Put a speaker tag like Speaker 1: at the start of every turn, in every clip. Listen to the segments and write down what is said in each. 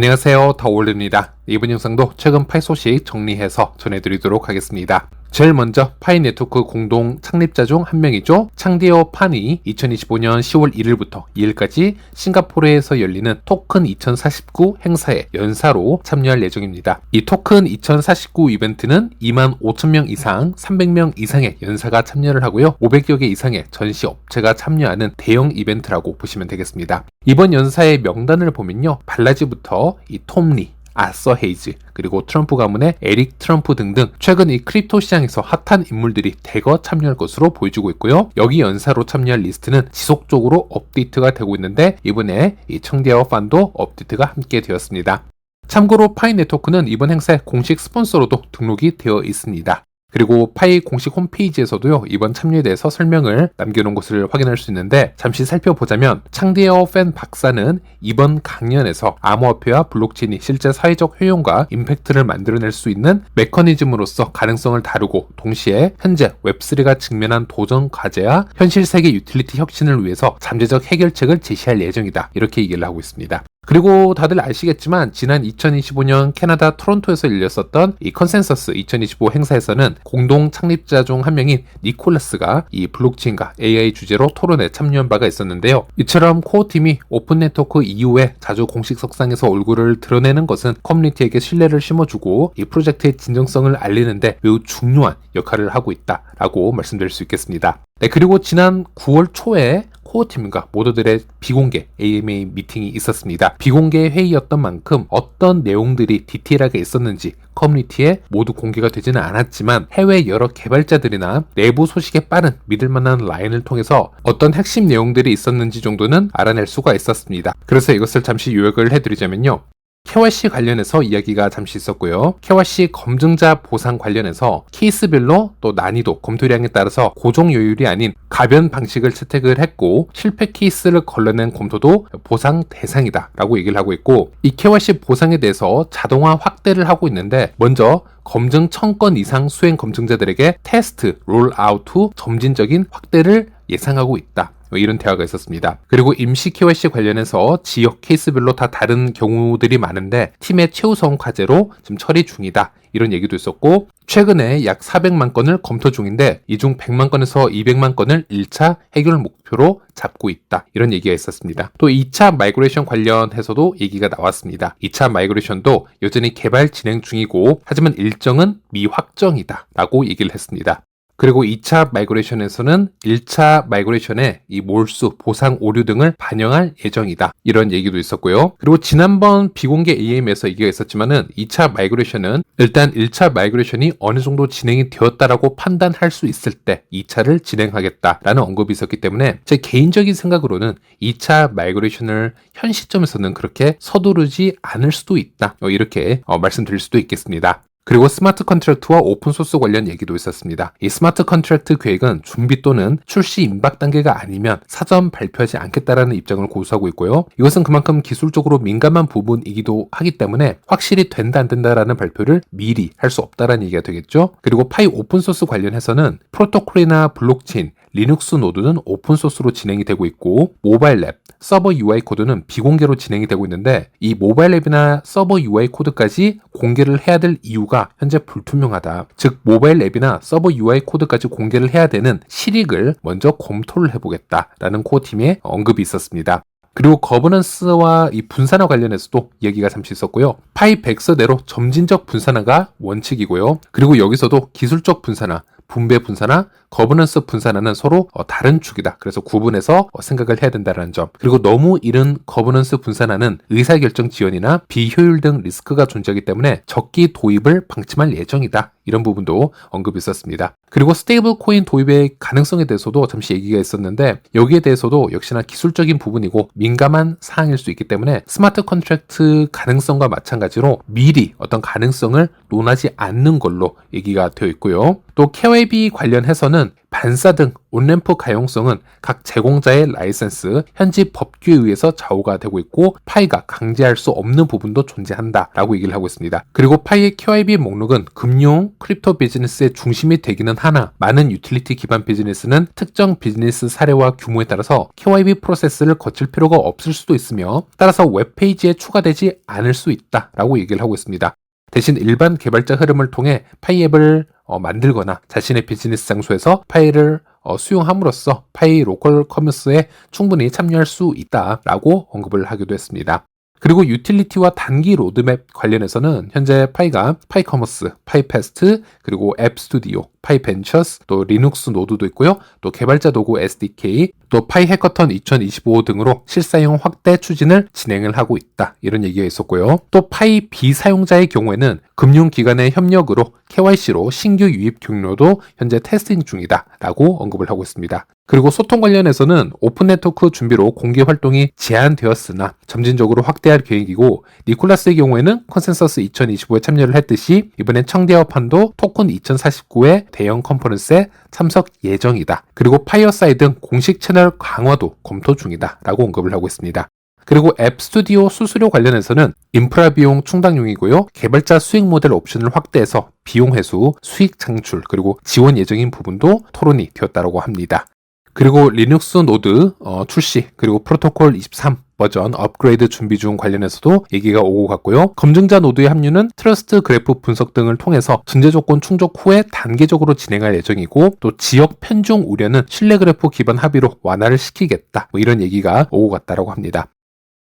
Speaker 1: 안녕하세요, 더올입니다. 이번 영상도 최근 파이 소식 정리해서 전해드리도록 하겠습니다. 제일 먼저 파이 네트워크 공동 창립자 중 한 명이죠. 창디어 판이 2025년 10월 1일부터 2일까지 싱가포르에서 열리는 토큰 2049 행사에 연사로 참여할 예정입니다. 이 토큰 2049 이벤트는 25,000명 이상, 300명 이상의 연사가 참여를 하고요. 500여 개 이상의 전시 업체가 참여하는 대형 이벤트라고 보시면 되겠습니다. 이번 연사의 명단을 보면요. 발라지부터 이 톰리, 아서 헤이즈, 그리고 트럼프 가문의 에릭 트럼프 등등 최근 이 크립토 시장에서 핫한 인물들이 대거 참여할 것으로 보여지고 있고요. 여기 연사로 참여할 리스트는 지속적으로 업데이트가 되고 있는데 이번에 이 청디어 판도 업데이트가 함께 되었습니다. 참고로 파이 네트워크는 이번 행사의 공식 스폰서로도 등록이 되어 있습니다. 그리고 파이 공식 홈페이지에서도요, 이번 참여에 대해서 설명을 남겨놓은 것을 확인할 수 있는데, 잠시 살펴보자면 창디어 팬 박사는 이번 강연에서 암호화폐와 블록체인이 실제 사회적 효용과 임팩트를 만들어낼 수 있는 메커니즘으로서 가능성을 다루고, 동시에 현재 웹3가 직면한 도전 과제와 현실 세계 유틸리티 혁신을 위해서 잠재적 해결책을 제시할 예정이다, 이렇게 얘기를 하고 있습니다. 그리고 다들 아시겠지만 지난 2025년 캐나다 토론토에서 열렸었던 이 컨센서스 2025 행사에서는 공동 창립자 중 한 명인 니콜라스가 이 블록체인과 AI 주제로 토론에 참여한 바가 있었는데요. 이처럼 코어 팀이 오픈 네트워크 이후에 자주 공식 석상에서 얼굴을 드러내는 것은 커뮤니티에게 신뢰를 심어주고 이 프로젝트의 진정성을 알리는데 매우 중요한 역할을 하고 있다라고 말씀드릴 수 있겠습니다. 네, 그리고 지난 9월 초에 코어팀과 모두들의 비공개 AMA 미팅이 있었습니다. 비공개 회의였던 만큼 어떤 내용들이 디테일하게 있었는지 커뮤니티에 모두 공개가 되지는 않았지만 해외 여러 개발자들이나 내부 소식에 빠른 믿을만한 라인을 통해서 어떤 핵심 내용들이 있었는지 정도는 알아낼 수가 있었습니다. 그래서 이것을 잠시 요약을 해드리자면요. KYC 관련해서 이야기가 잠시 있었고요. KYC 검증자 보상 관련해서 케이스별로 또 난이도, 검토량에 따라서 고정 요율이 아닌 가변 방식을 채택을 했고 실패 케이스를 걸러낸 검토도 보상 대상이다 라고 얘기를 하고 있고, 이 KYC 보상에 대해서 자동화 확대를 하고 있는데 먼저 검증 1000건 이상 수행 검증자들에게 테스트, 롤아웃 후 점진적인 확대를 예상하고 있다. 이런 대화가 있었습니다. 그리고 임시 KYC 관련해서 지역 케이스별로 다 다른 경우들이 많은데 팀의 최우선 과제로 지금 처리 중이다. 이런 얘기도 있었고, 최근에 약 400만 건을 검토 중인데 이 중 100만 건에서 200만 건을 1차 해결 목표로 잡고 있다. 이런 얘기가 있었습니다. 또 2차 마이그레이션 관련해서도 얘기가 나왔습니다. 2차 마이그레이션도 여전히 개발 진행 중이고 하지만 일정은 미확정이다 라고 얘기를 했습니다. 그리고 2차 마이그레이션에서는 1차 마이그레이션의 이 몰수, 보상 오류 등을 반영할 예정이다. 이런 얘기도 있었고요. 그리고 지난번 비공개 AM에서 얘기가 있었지만은 2차 마이그레이션은 일단 1차 마이그레이션이 어느 정도 진행이 되었다라고 판단할 수 있을 때 2차를 진행하겠다라는 언급이 있었기 때문에 제 개인적인 생각으로는 2차 마이그레이션을 현 시점에서는 그렇게 서두르지 않을 수도 있다. 이렇게 말씀드릴 수도 있겠습니다. 그리고 스마트 컨트랙트와 오픈소스 관련 얘기도 있었습니다. 이 스마트 컨트랙트 계획은 준비 또는 출시 임박 단계가 아니면 사전 발표하지 않겠다라는 입장을 고수하고 있고요. 이것은 그만큼 기술적으로 민감한 부분이기도 하기 때문에 확실히 된다 안 된다라는 발표를 미리 할 수 없다라는 얘기가 되겠죠. 그리고 파이 오픈소스 관련해서는 프로토콜이나 블록체인, 리눅스 노드는 오픈소스로 진행이 되고 있고 모바일 앱, 서버 UI 코드는 비공개로 진행이 되고 있는데 이 모바일 앱이나 서버 UI 코드까지 공개를 해야 될 이유가 현재 불투명하다. 즉 모바일 앱이나 서버 UI 코드까지 공개를 해야 되는 실익을 먼저 검토를 해보겠다라는 코어팀의 언급이 있었습니다. 그리고 거버넌스와 이 분산화 관련해서도 얘기가 잠시 있었고요. 파이 백서대로 점진적 분산화가 원칙이고요. 그리고 여기서도 기술적 분산화, 분배 분산화, 거버넌스 분산화는 서로 다른 축이다. 그래서 구분해서 생각을 해야 된다는 점. 그리고 너무 이른 거버넌스 분산화는 의사결정 지연이나 비효율 등 리스크가 존재하기 때문에 적기 도입을 방침할 예정이다. 이런 부분도 언급이 있었습니다. 그리고 스테이블 코인 도입의 가능성에 대해서도 잠시 얘기가 있었는데 여기에 대해서도 역시나 기술적인 부분이고 민감한 사항일 수 있기 때문에 스마트 컨트랙트 가능성과 마찬가지로 미리 어떤 가능성을 논하지 않는 걸로 얘기가 되어 있고요. 또 KYB 관련해서는 반사 등 온램프 가용성은 각 제공자의 라이센스, 현지 법규에 의해서 좌우가 되고 있고 파이가 강제할 수 없는 부분도 존재한다 라고 얘기를 하고 있습니다. 그리고 파이의 KYB 목록은 금융, 크립토 비즈니스의 중심이 되기는 하나 많은 유틸리티 기반 비즈니스는 특정 비즈니스 사례와 규모에 따라서 KYB 프로세스를 거칠 필요가 없을 수도 있으며 따라서 웹페이지에 추가되지 않을 수 있다 라고 얘기를 하고 있습니다. 대신 일반 개발자 흐름을 통해 파이 앱을 만들거나 자신의 비즈니스 장소에서 파이를 수용함으로써 파이 로컬 커머스에 충분히 참여할 수 있다라고 언급을 하기도 했습니다. 그리고 유틸리티와 단기 로드맵 관련해서는 현재 파이가 파이 커머스, 파이 패스트, 그리고 앱 스튜디오, 파이 벤처스, 또 리눅스 노드도 있고요. 또 개발자 도구 SDK, 또 파이 해커턴 2025 등으로 실사용 확대 추진을 진행을 하고 있다. 이런 얘기가 있었고요. 또 파이 비사용자의 경우에는 금융기관의 협력으로 KYC로 신규 유입 경로도 현재 테스팅 중이다 라고 언급을 하고 있습니다. 그리고 소통 관련해서는 오픈 네트워크 준비로 공개 활동이 제한되었으나 점진적으로 확대할 계획이고 니콜라스의 경우에는 컨센서스 2025에 참여를 했듯이 이번엔 청대업판도 토큰 2049의 대형 컨퍼런스에 참석 예정이다. 그리고 파이어사이 등 공식 채널 강화도 검토 중이다 라고 언급을 하고 있습니다. 그리고 앱 스튜디오 수수료 관련해서는 인프라 비용 충당용이고요. 개발자 수익 모델 옵션을 확대해서 비용 회수, 수익 창출, 그리고 지원 예정인 부분도 토론이 되었다고 합니다. 그리고 리눅스 노드 출시, 그리고 프로토콜 23 버전 업그레이드 준비 중 관련해서도 얘기가 오고 갔고요. 검증자 노드의 합류는 트러스트 그래프 분석 등을 통해서 전제 조건 충족 후에 단계적으로 진행할 예정이고 또 지역 편중 우려는 신뢰 그래프 기반 합의로 완화를 시키겠다. 이런 얘기가 오고 갔다고 합니다.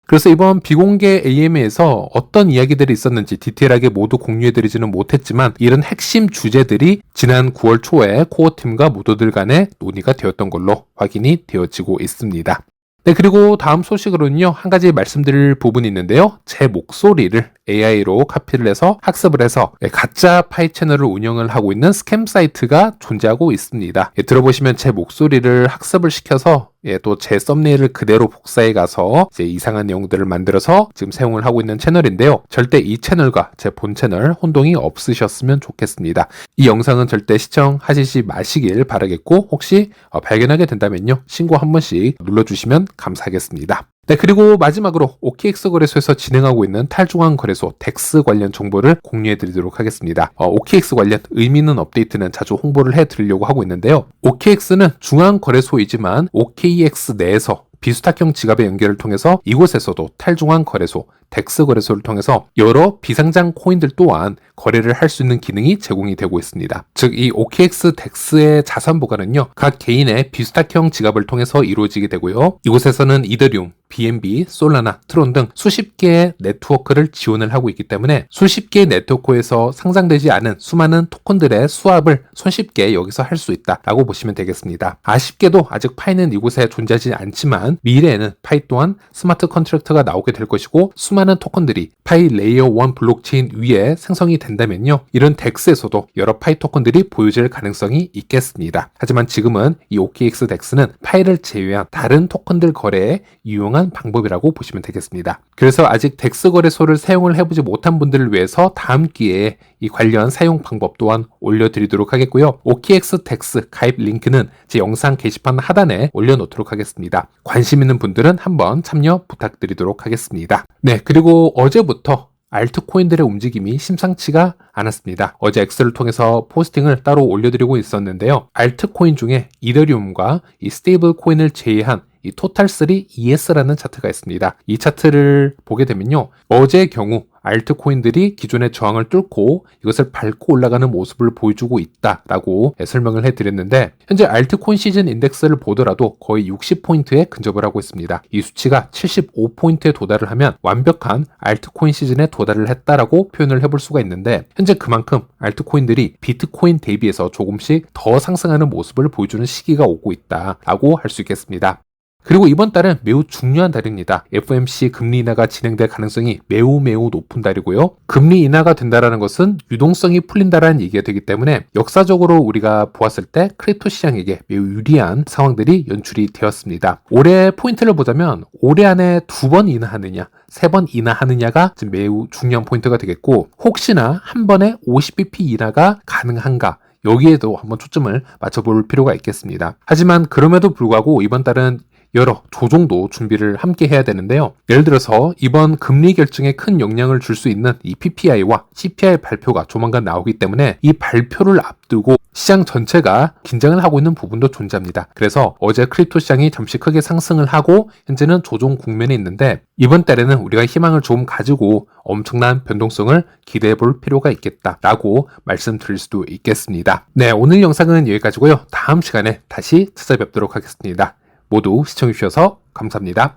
Speaker 1: 그래서 이번 비공개 AMA에서 어떤 이야기들이 있었는지 디테일하게 모두 공유해드리지는 못했지만 이런 핵심 주제들이 지난 9월 초에 코어팀과 모두들 간에 논의가 되었던 걸로 확인이 되어지고 있습니다. 네, 그리고 다음 소식으로는요, 한 가지 말씀드릴 부분이 있는데요. 제 목소리를 AI로 카피를 해서 학습을 해서 가짜 파이 채널을 운영을 하고 있는 스캠 사이트가 존재하고 있습니다. 들어보시면 제 목소리를 학습을 시켜서 또 제 썸네일을 그대로 복사해 가서 이제 이상한 내용들을 만들어서 지금 사용을 하고 있는 채널인데요. 절대 이 채널과 제 본 채널 혼동이 없으셨으면 좋겠습니다. 이 영상은 절대 시청하시지 마시길 바라겠고 혹시 발견하게 된다면요. 신고 한 번씩 눌러주시면 감사하겠습니다. 네, 그리고 마지막으로 OKX 거래소에서 진행하고 있는 탈중앙 거래소 덱스 관련 정보를 공유해 드리도록 하겠습니다. OKX 관련 의미 있는 업데이트는 자주 홍보를 해 드리려고 하고 있는데요. OKX는 중앙 거래소이지만 OKX 내에서 비수탁형 지갑의 연결을 통해서 이곳에서도 탈중앙 거래소, 덱스 거래소를 통해서 여러 비상장 코인들 또한 거래를 할 수 있는 기능이 제공이 되고 있습니다. 즉, 이 OKX 덱스의 자산 보관은요, 각 개인의 비수탁형 지갑을 통해서 이루어지게 되고요. 이곳에서는 이더리움, BNB, 솔라나, 트론 등 수십 개의 네트워크를 지원을 하고 있기 때문에 수십 개의 네트워크에서 상장되지 않은 수많은 토큰들의 수합을 손쉽게 여기서 할 수 있다라고 보시면 되겠습니다. 아쉽게도 아직 파이는 이곳에 존재하지 않지만 미래에는 파이 또한 스마트 컨트랙트가 나오게 될 것이고 수많은 토큰들이 파이 레이어 1 블록체인 위에 생성이 된다면요, 이런 덱스에서도 여러 파이 토큰들이 보여질 가능성이 있겠습니다. 하지만 지금은 이 OKX 덱스는 파이를 제외한 다른 토큰들 거래에 유용한 방법이라고 보시면 되겠습니다. 그래서 아직 덱스 거래소를 사용을 해보지 못한 분들을 위해서 다음 기회에 이 관련 사용 방법 또한 올려드리도록 하겠고요. OKX 덱스 가입 링크는 제 영상 게시판 하단에 올려놓도록 하겠습니다. 관심 있는 분들은 한번 참여 부탁드리도록 하겠습니다. 네, 그리고 어제부터 알트코인들의 움직임이 심상치가 않았습니다. 어제 엑셀을 통해서 포스팅을 따로 올려드리고 있었는데요. 알트코인 중에 이더리움과 이 스테이블 코인을 제외한 이 토탈3 ES라는 차트가 있습니다. 이 차트를 보게 되면요, 어제의 경우 알트코인들이 기존의 저항을 뚫고 이것을 밟고 올라가는 모습을 보여주고 있다라고 설명을 해드렸는데, 현재 알트코인 시즌 인덱스를 보더라도 거의 60포인트에 근접을 하고 있습니다. 이 수치가 75포인트에 도달을 하면 완벽한 알트코인 시즌에 도달을 했다라고 표현을 해볼 수가 있는데, 현재 그만큼 알트코인들이 비트코인 대비해서 조금씩 더 상승하는 모습을 보여주는 시기가 오고 있다라고 할 수 있겠습니다. 그리고 이번 달은 매우 중요한 달입니다. FOMC 금리 인하가 진행될 가능성이 매우 높은 달이고요. 금리 인하가 된다라는 것은 유동성이 풀린다라는 얘기가 되기 때문에 역사적으로 우리가 보았을 때 크립토 시장에게 매우 유리한 상황들이 연출이 되었습니다. 올해 포인트를 보자면 올해 안에 2번 인하하느냐, 3번 인하하느냐가 지금 매우 중요한 포인트가 되겠고, 혹시나 한 번에 50bp 인하가 가능한가, 여기에도 한번 초점을 맞춰볼 필요가 있겠습니다. 하지만 그럼에도 불구하고 이번 달은 여러 조종도 준비를 함께 해야 되는데요. 예를 들어서 이번 금리 결정에 큰 영향을 줄 수 있는 이 PPI와 CPI 발표가 조만간 나오기 때문에 이 발표를 앞두고 시장 전체가 긴장을 하고 있는 부분도 존재합니다. 그래서 어제 크립토 시장이 잠시 크게 상승을 하고 현재는 조종 국면에 있는데 이번 달에는 우리가 희망을 좀 가지고 엄청난 변동성을 기대해 볼 필요가 있겠다라고 말씀드릴 수도 있겠습니다. 네, 오늘 영상은 여기까지고요. 다음 시간에 다시 찾아뵙도록 하겠습니다. 모두 시청해주셔서 감사합니다.